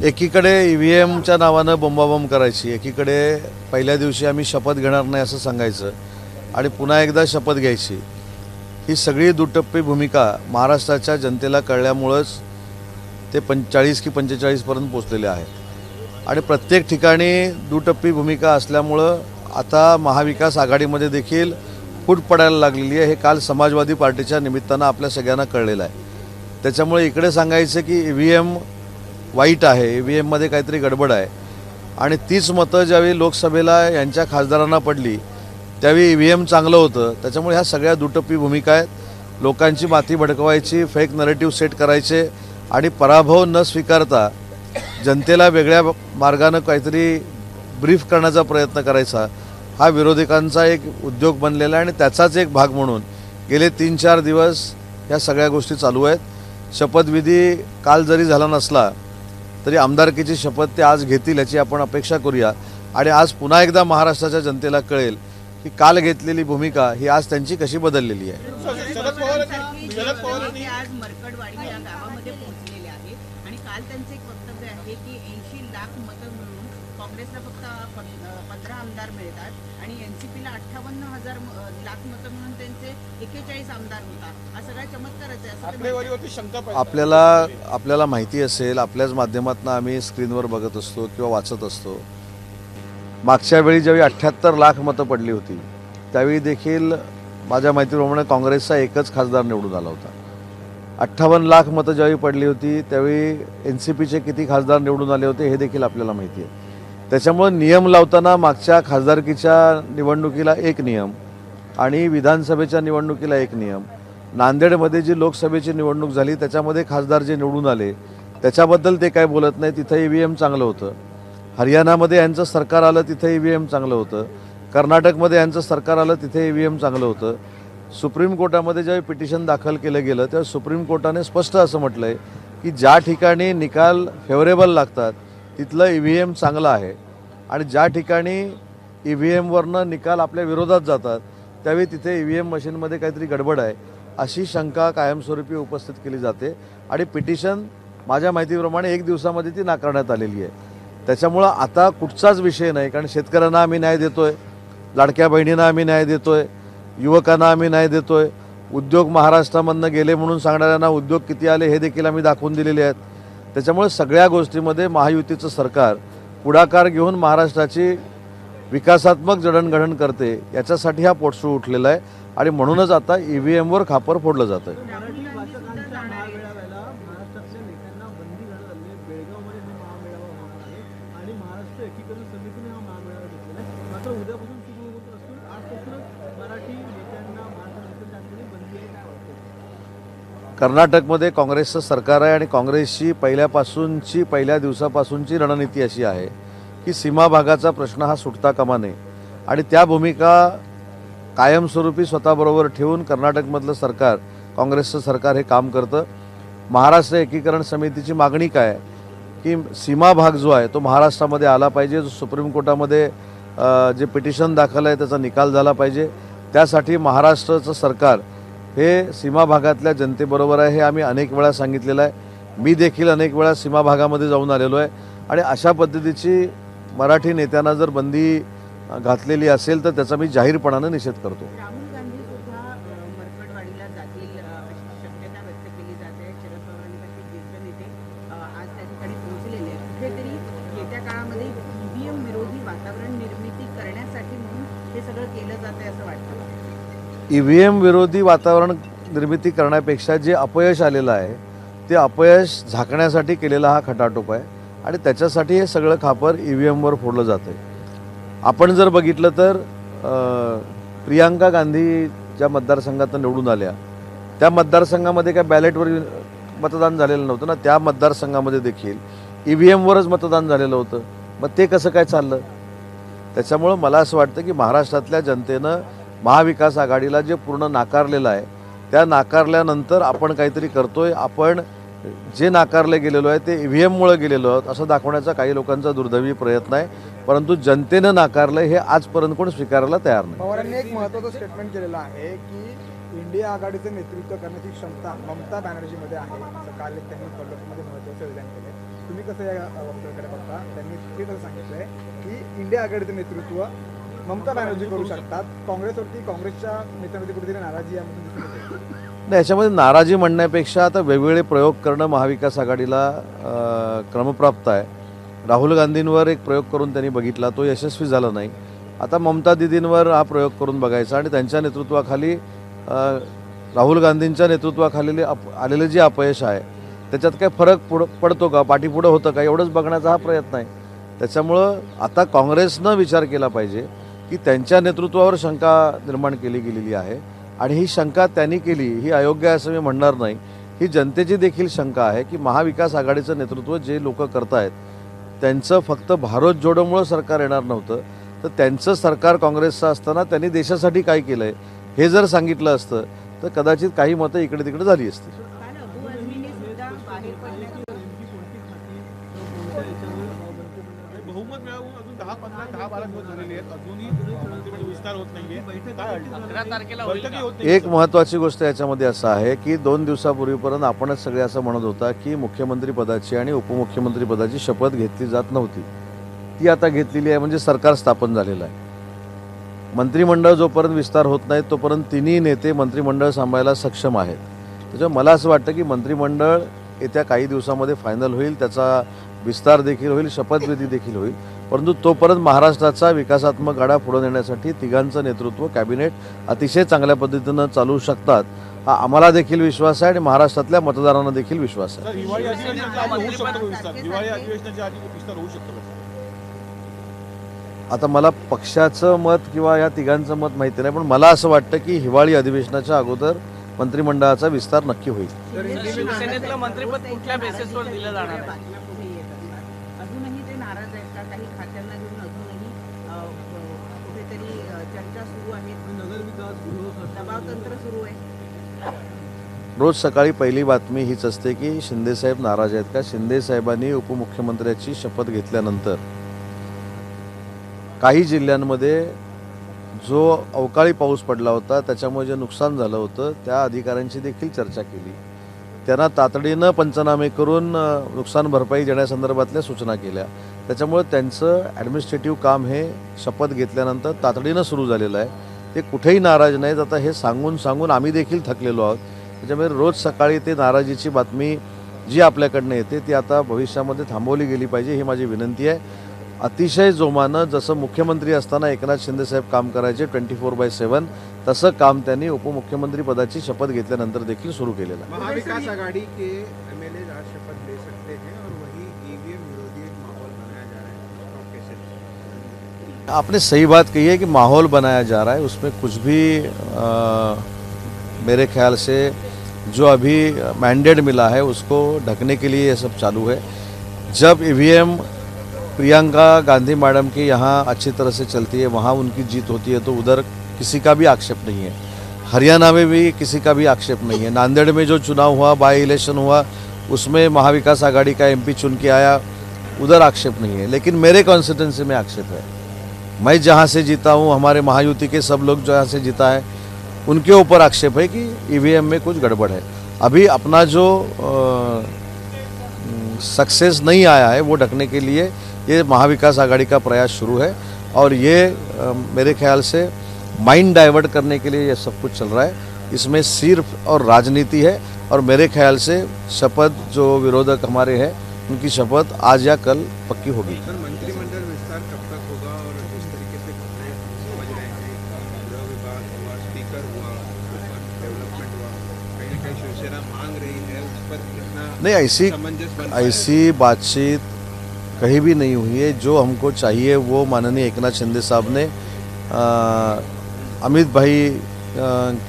एकीकडे ईव्हीएमच्या नावानं बोंबाबोंब करायची, एकीकडे पहिल्या दिवशी आम्ही शपथ घेणार नाही असं सांगायचं आणि पुन्हा एकदा शपथ घ्यायची। ही सगळी दुटप्पी भूमिका महाराष्ट्राच्या जनतेला कळल्यामुळेच ते 40 की 45 पर्यंत पोहोचलेले आहेत आणि प्रत्येक ठिकाणी दुटप्पी भूमिका असल्यामुळं आता महाविकास आघाडीमध्ये देखील फूट पडायला लागलेली आहे। हे काल समाजवादी पार्टीच्या निमित्तानं आपल्या सगळ्यांना कळलेलं आहे। त्याच्यामुळे इकडे सांगायचं की ईव्हीएम वाईट आहे, ईव्हीएममध्ये काहीतरी गडबड आहे आणि तीच मतं ज्यावेळी लोकसभेला यांच्या खासदारांना पडली त्यावेळी ईव्हीएम चांगलं होतं। त्याच्यामुळे ह्या सगळ्या दुटप्पी भूमिका आहेत, लोकांची माती भडकवायची, फेक नरेटिव्ह सेट करायचे आणि पराभव न स्वीकारता जनतेला वेगळ्या मार्गानं काहीतरी ब्रीफ करण्याचा प्रयत्न करायचा, हा विरोधकांचा एक उद्योग बनलेला आहे आणि त्याचाच एक भाग म्हणून गेले 3-4 दिवस ह्या सगळ्या गोष्टी चालू आहेत। शपथविधी काल जरी झाला नसला तरी आमदारकीची शपथ ते आज घेतील याची आपण अपेक्षा करूया आणि आज पुन्हा एकदा महाराष्ट्राच्या जनतेला कळेल की काल घेतलेली भूमिका ही आज त्यांची कशी बदललेली आहे। शरद पवार आज मरकडवाडी या गावामध्ये पोहोचलेले आहे आणि काल त्यांचे एक वक्तव्य आहे की 80 लाख मतं मिळून काँग्रेसला फक्त 15 आमदार मिळतात आणि एनसीपीला 58,000 लाख मतं मिळून त्यांचे 41 आमदार होतात। हा सगळा चमत्कारच आहे। आपल्याला माहिती असेल, आपल्याच माध्यमातून आम्ही स्क्रीनवर बघत असतो किंवा वाचत असतो, मागच्या वेळी ज्यावेळी 78 लाख मतं पडली होती त्यावेळी देखील माझ्या माहितीप्रमाणे काँग्रेसचा एकच खासदार निवडून आला होता। 58 लाख मतं ज्यावेळी पडली होती त्यावेळी एनसीपीचे किती खासदार निवडून आले होते हे देखील आपल्याला माहिती आहे। त्याच्यामुळे नियम लावताना मागच्या खासदारकीच्या निवडणुकीला एक नियम आणि विधानसभेच्या निवडणुकीला एक नियम, नांदेडमध्ये जी लोकसभेची निवडणूक झाली त्याच्यामध्ये खासदार जे निवडून आले त्याच्याबद्दल ते काय बोलत नाही, तिथं ईव्हीएम चांगलं होतं। हरियाणामध्ये यांचं सरकार आलं तिथे ईव्हीएम चांगलं होतं, कर्नाटकमध्ये यांचं सरकार आलं तिथे ईव्हीएम चांगलं होतं। सुप्रीम कोर्टामध्ये ज्यावेळी पिटिशन दाखल केलं गेलं तेव्हा सुप्रीम कोर्टाने स्पष्ट असं म्हटलं आहे की ज्या ठिकाणी निकाल फेवरेबल लागतात तिथलं ईव्हीएम चांगलं आहे आणि ज्या ठिकाणी ईव्हीएमवरनं निकाल आपल्या विरोधात जातात त्यावेळी तिथे ईव्हीएम मशीनमध्ये काहीतरी गडबड आहे अशी शंका कायमस्वरूपी उपस्थित केली जाते आणि पिटिशन माझ्या माहितीप्रमाणे 1 दिवसामध्ये ती नाकारण्यात आलेली आहे। त्याच्यामुळं आता कुठचाच विषय नाही, कारण शेतकऱ्यांना आम्ही न्याय देतोय, लाडक्या बहिणींना आम्ही न्याय देतोय, युवकांना आम्ही न्याय देतोय, उद्योग महाराष्ट्रामधनं गेले म्हणून सांगणाऱ्यांना उद्योग किती आले हे देखील आम्ही दाखवून दिलेले आहेत। त्याच्यामुळे सगळ्या गोष्टीमध्ये महायुतीचं सरकार पुढाकार घेऊन महाराष्ट्राची विकासात्मक जडणघडण करते, याच्यासाठी हा पोटसूळ उठलेला आहे आणि म्हणूनच आता ईव्हीएमवर खापर फोडलं जातं। कर्नाटकमध्ये काँग्रेसचं सरकार आहे आणि काँग्रेसची पहिल्या दिवसापासूनची रणनीती अशी आहे की सीमा भागाचा प्रश्न हा सुटता कामा नये आणि त्या भूमिका कायमस्वरूपी स्वतःबरोबर ठेवून कर्नाटकमधलं सरकार, काँग्रेसचं सरकार हे काम करतं। महाराष्ट्र एकीकरण समितीची मागणी काय आहे की सीमा भाग जो आहे तो महाराष्ट्रामध्ये आला पाहिजे, जो सुप्रीम कोर्टामध्ये जे पिटिशन दाखल आहे त्याचा निकाल झाला पाहिजे। त्यासाठी महाराष्ट्राचं सरकार हे सीमा भागातल्या जनतेबरोबर आहे, हे आम्ही अनेक वेळा सांगितलेलं आहे। मी देखील अनेक वेळा सीमा भागामध्ये जाऊन आलेलो आहे आणि अशा पद्धतीची मराठी नेत्यांना जर बंदी घातलेली असेल तर त्याचा मी जाहीरपणाने निषेध करतो। राहुल गांधी सुद्धा मरकडवाडीला जातील अशी शक्यता व्यक्त केली जाते। शरद पवारांनी ज्येष्ठ नेते आज त्या ठिकाणी पोहोचलेले आहेत। कुठेतरी येत्या काळामध्ये ईव्हीएम विरोधी वातावरण निर्मिती करण्यासाठी म्हणून हे सगळं केलं जातंय असं वाटतं। ईव्हीएम विरोधी वातावरण निर्मिती करण्यापेक्षा जे अपयश आलेलं आहे ते अपयश झाकण्यासाठी केलेला हा खटाटोप आहे आणि त्याच्यासाठी हे सगळं खापर ईव्हीएमवर फोडलं जातं आहे। आपण जर बघितलं तर प्रियांका गांधी ज्या मतदारसंघातून निवडून आल्या त्या मतदारसंघामध्ये काय बॅलेटवर मतदान झालेलं नव्हतं ना, त्या मतदारसंघामध्ये देखील ईव्हीएमवरच मतदान झालेलं होतं। मग ते कसं काय चाललं? त्याच्यामुळं मला असं वाटतं की महाराष्ट्रातल्या जनतेनं महाविकास आघाडीला जे पूर्ण नाकारलेलं आहे त्या नाकारल्यानंतर आपण काहीतरी करतोय, आपण जे नाकारले गेलेलो आहे ते ईव्हीएममुळे गेलेलो आहोत असं दाखवण्याचा काही लोकांचा दुर्दैवी प्रयत्न आहे, परंतु जनतेनं नाकारलं हे आजपर्यंत कोण स्वीकारायला तयार नाही। पवारांनी एक महत्त्वाचं स्टेटमेंट केलेलं आहे की इंडिया आघाडीचं नेतृत्व करण्याची क्षमता ममता बॅनर्जीमध्ये आहे, असं काल त्यांनी कोल्हापूरमध्ये महत्त्वाचं विधान केलं। तुम्ही कसं या वक्तव्याकडे बघता? त्यांनी थेट असं सांगितलंय की इंडिया आघाडीचं नेतृत्व ममता बॅनर्जी करू शकतात, काँग्रेसच्या नेत्यांवरती कुठेतरी नाराजी आहे म्हणून दिसून येते. नाही, याच्यामध्ये नाराजी म्हणण्यापेक्षा आता वेगवेगळे प्रयोग करणं महाविकास आघाडीला क्रमप्राप्त आहे. राहुल गांधींवर एक प्रयोग करून त्यांनी बघितला, तो यशस्वी झाला नाही. आता ममता दिदींवर हा प्रयोग करून बघायचा आणि त्यांच्या नेतृत्वाखाली राहुल गांधींच्या नेतृत्वाखाली आलेलं जे अपयश आहे त्याच्यात काय फरक पडतो का, पाठीपुढं होतं का, एवढंच बघण्याचा हा प्रयत्न आहे. त्याच्यामुळं आता काँग्रेसनं विचार केला पाहिजे की त्यांच्या नेतृत्वावर शंका निर्माण केली गेलेली आहे आणि ही शंका त्यांनी केली ही अयोग्य आहे असं मी म्हणणार नाही. ही जनतेची देखील शंका आहे की महाविकास आघाडीचं नेतृत्व जे लोक करतायत त्यांचं फक्त भारत जोडोमुळं सरकार येणार नव्हतं, तर त्यांचं सरकार काँग्रेसचं असताना त्यांनी देशासाठी काय केलं आहे हे जर सांगितलं असतं तर कदाचित काही मतं इकडे तिकडे झाली असती. काल अबू आझमीने सुद्धा बाहेर पडण्याचं बहुमत मिळवून अजून 10-12 दिवस झालेले आहेत, अजूनही मंत्रिमंडळ विस्तार होत नाहीये. काय 11 तारखेला बैठकी होत नाही. एक महत्त्वाची गोष्ट याच्यामध्ये असं आहे की 2 दिवसापूर्वीपर्यंत आपणच सगळे असं म्हणत होता की मुख्यमंत्रीपदाची आणि उपमुख्यमंत्रीपदाची शपथ घेतली जात नव्हती. ती आता घेतलेली आहे म्हणजे सरकार स्थापन झालेलं आहे. मंत्रिमंडळ जोपर्यंत विस्तार होत नाही तोपर्यंत तिन्ही नेते मंत्रिमंडळ सांभाळायला सक्षम आहेत. त्याच्यामुळे मला असं वाटतं की मंत्रिमंडळ येत्या काही दिवसामध्ये फायनल होईल, त्याचा विस्तार देखील होईल, शपथविधी देखील होईल. परंतु तोपर्यंत महाराष्ट्राचा विकासात्मक गाडा पुढे नेण्यासाठी तिघांचं नेतृत्व कॅबिनेट अतिशय चांगल्या पद्धतीनं चालू शकतात हा आम्हाला देखील विश्वास आहे आणि महाराष्ट्रातल्या मतदारांना देखील विश्वास आहे. तर हिवाळी अधिवेशनाच्या आधी होऊ शकतो विस्तार, हिवाळी अधिवेशनाच्या आधी विस्तार होऊ शकतो. आता मला पक्षाचं मत किंवा या तिघांचं मत माहिती नाही, पण मला असं वाटतं की हिवाळी अधिवेशनाच्या अगोदर मंत्रिमंडळाचा विस्तार नक्की होईल. शिवसेनेतलं मंत्रिपद कुठल्या बेसिसवर दिलं जाणार आहे? बातम्या पुढे येत असतात. अजूनही ते नाराज आहेत का? काही खात्यांना घेऊन अजूनही कुठेतरी चर्चा सुरू आहे, दबावतंत्र सुरू आहे. रोज सकाळी पहिली बातमी हीच असते की शिंदेसाहेब नाराज आहेत का. शिंदेसाहेबांनी उपमुख्यमंत्र्याची शपथ घेतल्यानंतर काही जिल्ह्यांमध्ये जो अवकाळी पाऊस पडला होता त्याच्यामुळे जे नुकसान झालं होतं त्या अधिकाऱ्यांची देखील चर्चा केली. त्यांना तातडीनं पंचनामे करून नुकसान भरपाई देण्यासंदर्भातल्या सूचना केल्या. त्याच्यामुळे त्यांचं ॲडमिनिस्ट्रेटिव्ह काम हे शपथ घेतल्यानंतर तातडीनं सुरू झालेलं आहे. ते कुठेही नाराज नाहीत. आता हे सांगून आम्ही देखील थकलेलो आहोत. त्याच्यामुळे रोज सकाळी ते नाराजीची बातमी जी आपल्याकडनं येते ती आता भविष्यामध्ये थांबवली गेली पाहिजे ही माझी विनंती आहे. अतिशय जोमानं जसं मुख्यमंत्री असताना एकनाथ शिंदेसाहेब काम करायचे 24/7 तसं काम त्यांनी उपमुख्यमंत्री पदाची शपथ घेतल्यानंतर देखील सुरू केलेलं आहे. महाविकास आघाड़ी के एमएलए आज शपथ ले सकते हैं और वही ईवीएम विरोधी एक माहौल बनाया जा रहा है, तो कैसे देखें? आपने सही बात कही है कि माहौल बनाया जा रहा है, उसमें कुछ भी मेरे ख्याल से जो अभी मैंडेट मिला है उसको ढकने के लिए ये सब चालू है. जब ईवीएम प्रियंका गांधी मैडम के यहाँ अच्छी तरह से चलती है, वहाँ उनकी जीत होती है, तो उधर किसी का भी आक्षेप नहीं है. हरियाणा में भी किसी का भी आक्षेप नहीं है. नांदेड़ में जो चुनाव हुआ, बाई इलेक्शन हुआ, उसमें महाविकास आघाड़ी का एमपी चुन के आया, उधर आक्षेप नहीं है. लेकिन मेरे कॉन्स्टिट्यूंसी में आक्षेप है. मैं जहाँ से जीता हूँ, हमारे महायुति के सब लोग जहाँ से जीता है उनके ऊपर आक्षेप है कि ईवीएम में कुछ गड़बड़ है. अभी अपना जो सक्सेस नहीं आया है वो ढकने के लिए ये महाविकास आघाड़ी का प्रयास शुरू है और ये मेरे ख्याल से माइंड डाइवर्ट करने के लिए ये सब कुछ चल रहा है. इसमें सिर्फ और राजनीति है और मेरे ख्याल से शपथ जो विरोधक हमारे हैं उनकी शपथ आज या कल पक्की होगी. सर, मंत्रिमंडल विस्तार कब तक होगा और जिस तरीके से खबरें समझ रहे हैं, गृह विभाग हुआ, स्पीकर हुआ, डेवलपमेंट हुआ, कहीं ना कहीं शिवसेना मांग रही है, उस पर कितना नहीं, सामंजस्य बन पाएगा? ऐसी बातचीत कहीं भी नहीं हुई है. जो हमको चाहिए वो माननीय एकनाथ शिंदे साहब ने अमित भाई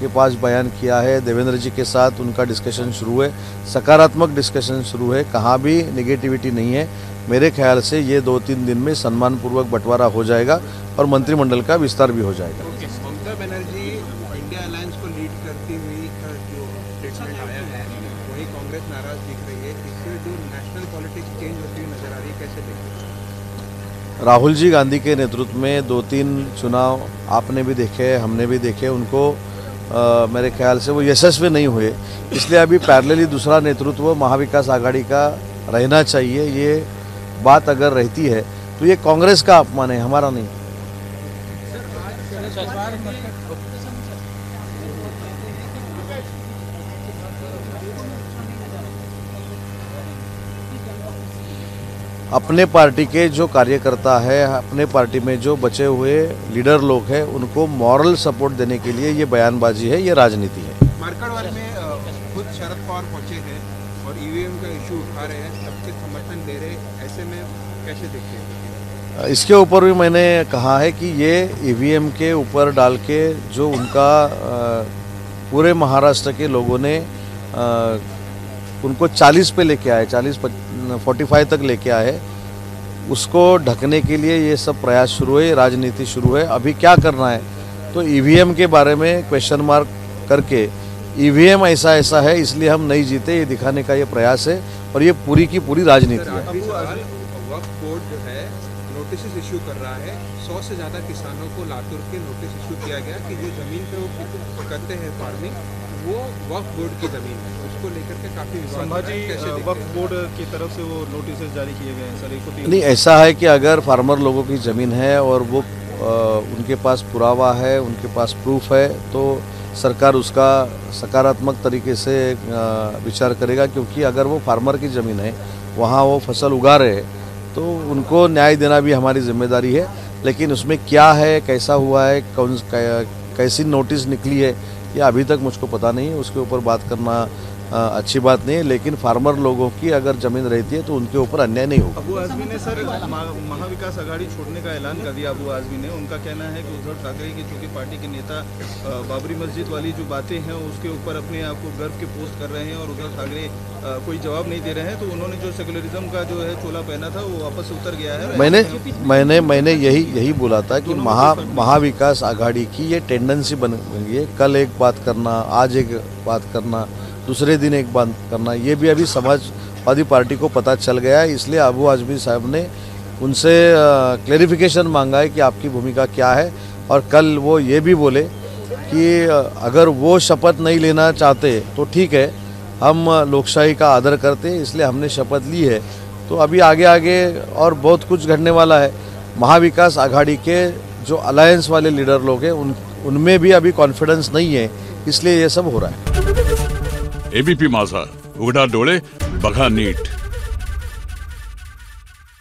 के पास बयान किया है. देवेंद्र जी के साथ उनका डिस्कशन शुरू है, सकारात्मक डिस्कशन शुरू है, कहाँ भी नेगेटिविटी नहीं है. मेरे ख्याल से ये 2-3 दिन में सम्मानपूर्वक बंटवारा हो जाएगा और मंत्रिमंडल का विस्तार भी हो जाएगा. ममता बनर्जी इंडिया अलायंस को लीड करती हुई का जो स्टेटमेंट आया है वही कांग्रेस नाराज दिख रही है. इससे जो नेशनल पॉलिटिक्स चेंज होती हुई नजर आ रही है, कैसे देखते हैं? राहुल जी गांधी के नेतृत्व में 2-3 चुनाव आपने भी देखे, हमने भी देखे, उनको मेरे ख्याल से वो यशस्वी नहीं हुए. इसलिए अभी पैरेलली दूसरा नेतृत्व महाविकास आघाड़ी का रहना चाहिए, ये बात अगर रहती है तो ये कांग्रेस का अपमान है, हमारा नहीं। अपने पार्टी के जो कार्यकर्ता है, अपने पार्टी में जो बचे हुए लीडर लोग हैं, उनको मॉरल सपोर्ट देने के लिए ये बयानबाजी है, ये राजनीति है। मरकड़वाल में खुद शरद पवार पहुंचे हैं और ईवीएम का इशू उठा रहे हैं, सबके समर्थन दे रहे हैं, ऐसे में कैसे देखते हैं? इसके ऊपर भी मैंने कहा है कि ये ईवीएम के ऊपर डाल के जो उनका पूरे महाराष्ट्र के लोगों ने उनको 40 पे लेके आए, 45 तक लेके आए, उसको ढकने के लिए ये सब प्रयास शुरू है, राजनीति शुरू है। अभी क्या करना है तो ईवीएम के बारे में क्वेश्चन मार्क करके ईवीएम ऐसा ऐसा है इसलिए हम नहीं जीते, ये दिखाने का ये प्रयास है और ये पूरी की पूरी राजनीति है। वक्फ बोर्ड जो है नोटिस इशू कर रहा है, 100 से ज़्यादा किसानों को लातूर के नोटिस इशू किया गया कि जो ज़मीन पे वो करते हैं फार्मिंग, वो वक्फ बोर्ड की ज़मीन है, उसको लेकर के काफ़ी संभाजी वक्फ बोर्ड की तरफ से वो नोटिस जारी किए गए हैं सर। नहीं, ऐसा है कि अगर फार्मर लोगों की ज़मीन है और वो उनके पास पुरावा है, उनके पास प्रूफ है, तो सरकार उसका सकारात्मक तरीके से विचार करेगा, क्योंकि अगर वो फार्मर की ज़मीन है, वहाँ वो फसल उगा रहे हैं, तो उनको न्याय देना भी हमारी जिम्मेदारी है। लेकिन उसमें क्या है, कैसा हुआ है, कैसी नोटिस निकली है, ये अभी तक मुझको पता नहीं है, उसके ऊपर बात करना अच्छी बात नहीं है। लेकिन फार्मर लोगों की अगर ज़मीन रहती है तो उनके ऊपर अन्याय नहीं होगा। अबू आजमी ने सर महाविकास आघाड़ी छोड़ने का ऐलान कर दिया। अबू आजमी ने, उनका कहना है कि उद्धव ठाकरे की चूंकि पार्टी के नेता बाबरी मस्जिद वाली जो बातें हैं उसके ऊपर अपने आप को गर्व के पोस्ट कर रहे हैं और उद्धव ठाकरे कोई जवाब नहीं दे रहे हैं, तो उन्होंने जो सेकुलरिज्म का जो है चोला पहना था वो वापस उतर गया है। मैंने यही बोला था कि महाविकास आघाड़ी की ये टेंडेंसी बन गई है, कल एक बात करना, आज एक बात करना, दूसरे दिन एक बात करना, ये भी अभी समाजवादी पार्टी को पता चल गया है। इसलिए अबू आजमी साहब ने उनसे क्लैरिफिकेशन मांगा है कि आपकी भूमिका क्या है, और कल वो ये भी बोले कि अगर वो शपथ नहीं लेना चाहते तो ठीक है, हम लोकशाही का आदर करते हैं, इसलिए हमने शपथ ली है। तो अभी आगे और बहुत कुछ घटने वाला है। महाविकास आघाड़ी के जो अलायंस वाले लीडर लोग हैं उनमें भी अभी कॉन्फिडेंस नहीं है, इसलिए ये सब हो रहा है। एबीपी माझा, उघडा डोळे बघा नीट।